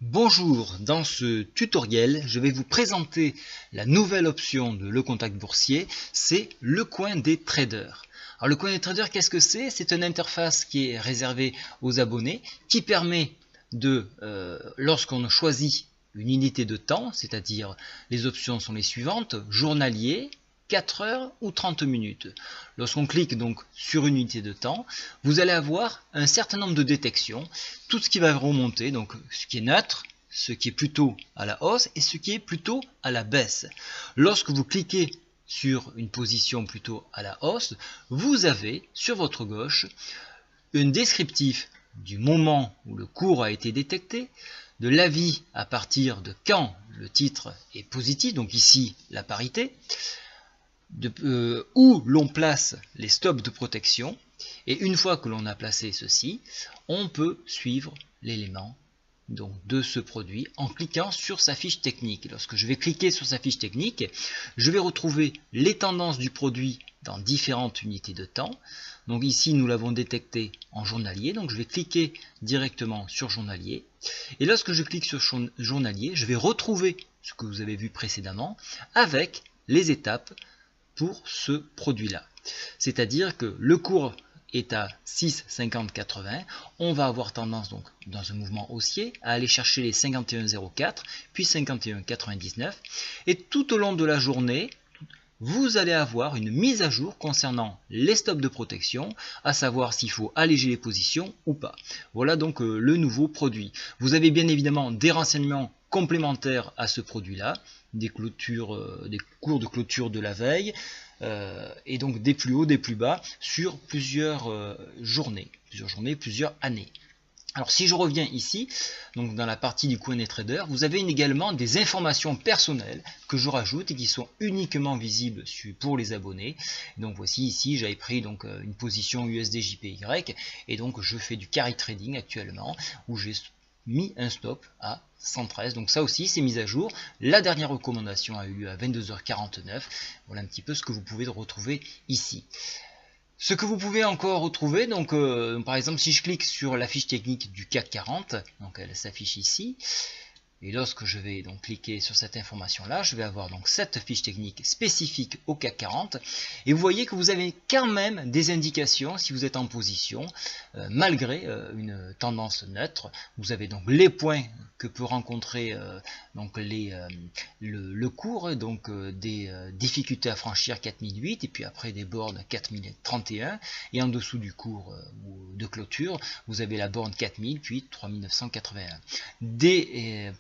Bonjour, dans ce tutoriel, je vais vous présenter la nouvelle option de Le Contact Boursier, c'est le coin des traders. Alors le coin des traders, qu'est-ce que c'est? C'est une interface qui est réservée aux abonnés, qui permet de, lorsqu'on choisit une unité de temps, c'est-à-dire les options sont les suivantes, journalier, 4 heures ou 30 minutes. Lorsqu'on clique donc sur une unité de temps, vous allez avoir un certain nombre de détections, tout ce qui va remonter, donc ce qui est neutre, ce qui est plutôt à la hausse et ce qui est plutôt à la baisse. Lorsque vous cliquez sur une position plutôt à la hausse, vous avez sur votre gauche un descriptif du moment où le cours a été détecté, de l'avis à partir de quand le titre est positif, donc ici la parité, où l'on place les stops de protection, et une fois que l'on a placé ceci, on peut suivre l'élément de ce produit en cliquant sur sa fiche technique. Lorsque je vais cliquer sur sa fiche technique, je vais retrouver les tendances du produit dans différentes unités de temps. Donc ici nous l'avons détecté en journalier, donc je vais cliquer directement sur journalier, et lorsque je clique sur journalier, je vais retrouver ce que vous avez vu précédemment avec les étapes pour ce produit-là. C'est-à-dire que le cours est à 6,5080, on va avoir tendance donc dans un mouvement haussier à aller chercher les 51,04 puis 51,99 et tout au long de la journée vous allez avoir une mise à jour concernant les stops de protection, à savoir s'il faut alléger les positions ou pas. Voilà donc le nouveau produit. Vous avez bien évidemment des renseignements complémentaires à ce produit-là, des cours de clôture de la veille, et donc des plus hauts, des plus bas sur plusieurs journées, plusieurs années. Alors si je reviens ici, donc dans la partie du coin des traders, vous avez également des informations personnelles que je rajoute et qui sont uniquement visibles pour les abonnés. Donc voici ici, j'avais pris donc une position USD/JPY et donc je fais du carry trading actuellement où j'ai mis un stop à 113, donc ça aussi c'est mis à jour. La dernière recommandation a eu lieu à 22h49. Voilà un petit peu ce que vous pouvez retrouver ici. Ce que vous pouvez encore retrouver, donc par exemple si je clique sur la fiche technique du CAC 40, donc elle s'affiche ici, et lorsque je vais donc cliquer sur cette information là, je vais avoir donc cette fiche technique spécifique au CAC 40, et vous voyez que vous avez quand même des indications si vous êtes en position, malgré une tendance neutre. Vous avez donc les points que peut rencontrer donc le cours, donc des difficultés à franchir 4008 et puis après des bornes 4031, et en dessous du cours de clôture vous avez la borne 4000 puis 3981. Des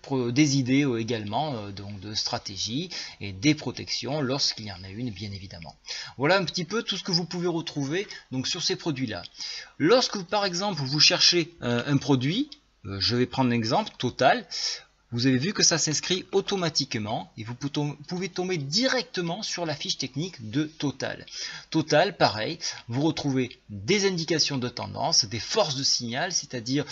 idées également donc de stratégie et des protections lorsqu'il y en a une bien évidemment. Voilà un petit peu tout ce que vous pouvez retrouver donc sur ces produits là. Lorsque par exemple vous cherchez un produit, je vais prendre l'exemple Total. Vous avez vu que ça s'inscrit automatiquement et vous pouvez tomber directement sur la fiche technique de Total. Total, pareil, vous retrouvez des indications de tendance, des forces de signal, c'est-à-dire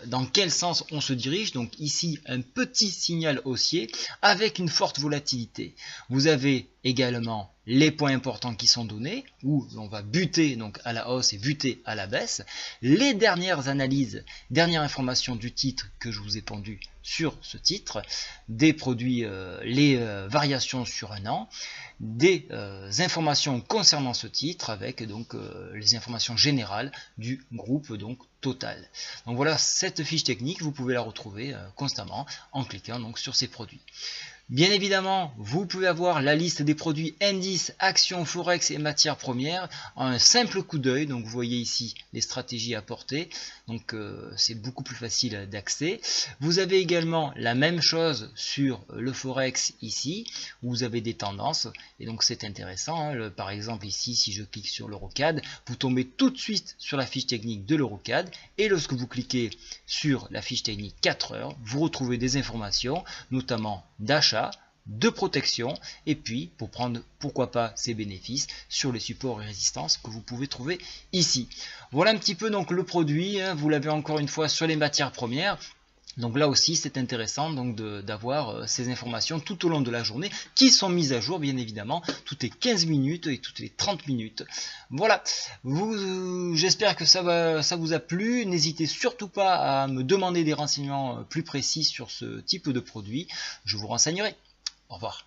dans quel sens on se dirige. Donc ici, un petit signal haussier avec une forte volatilité. Vous avez également les points importants qui sont donnés, où on va buter donc à la hausse et buter à la baisse, les dernières analyses, dernières informations du titre que je vous ai pondu sur ce titre, des produits, les variations sur un an, des informations concernant ce titre avec donc les informations générales du groupe donc Total. Donc voilà cette fiche technique, vous pouvez la retrouver constamment en cliquant donc sur ces produits. Bien évidemment, vous pouvez avoir la liste des produits indices, actions, forex et matières premières en un simple coup d'œil. Donc vous voyez ici les stratégies apportées. Donc c'est beaucoup plus facile d'accès. Vous avez également la même chose sur le forex ici, où vous avez des tendances. Et donc c'est intéressant. Hein. Par exemple ici, si je clique sur l'Eurocad, vous tombez tout de suite sur la fiche technique de l'Eurocad. Et lorsque vous cliquez sur la fiche technique 4 heures, vous retrouvez des informations, notamment d'achat, de protection, et puis pour prendre pourquoi pas ces bénéfices sur les supports et résistances que vous pouvez trouver ici. Voilà un petit peu donc le produit, hein, vous l'avez encore une fois sur les matières premières. Donc là aussi c'est intéressant donc d'avoir ces informations tout au long de la journée qui sont mises à jour bien évidemment toutes les 15 minutes et toutes les 30 minutes. Voilà, j'espère que ça vous a plu. N'hésitez surtout pas à me demander des renseignements plus précis sur ce type de produit. Je vous renseignerai. Au revoir.